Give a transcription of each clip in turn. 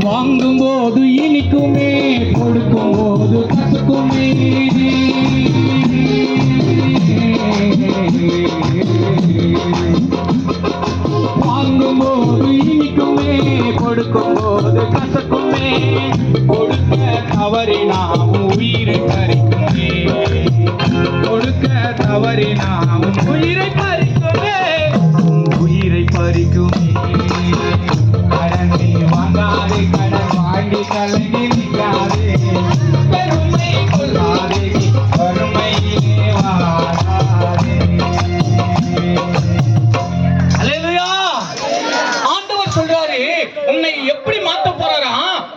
வாங்கும் போது இனிக்குமே, கொடுக்கும் போது கசக்குமே. வாங்கும் போது இனிக்குமே, கொடுக்கும் போது கசக்குமே. கொடுக்க தவறினாம் உயிரை பறிக்குமே, கொடுக்க தவறினாம் உயிரை பறிக்குமே, உயிரை பறிக்குமே. கடனை வாங்காதே, கடன் வாங்கி கலங்கி நிற்காதே, பெருமை கொள்ளாதே, வறுமையிலே வாழாதே. அல்லேலூயா. ஆண்டவர் சொல்றாரு, உன்னை எப்படி மாத்த போறாரா?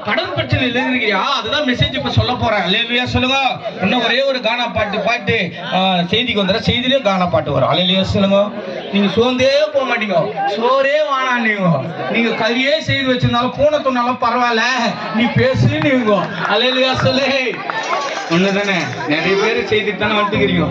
கடன் பிரச்சனையில் இருக்கிறியா? அதுதான் மெசேஜ் இப்ப சொல்ல போறேன். அல்லேலூயா சொல்லுங்க. இன்னும் ஒரே ஒரு கானா பாட்டு செய்திக்கு வந்துடுற, செய்தியிலே கானா பாட்டு வரும். அல்லேலூயா சொல்லுங்க. நீங்க சோர்ந்தே போக மாட்டீங்க, சோறே வாணாம். நீங்க கறியே செய்து வச்சிருந்தாலும் பூனை துண்ணாலும் பரவாயில்ல, நீ பேசு. நீங்க அல்லேலூயா சொல்லு. ஒண்ணுதானே, நிறைய பேர் செய்துட்டு தானே வந்துக்கிறீங்க.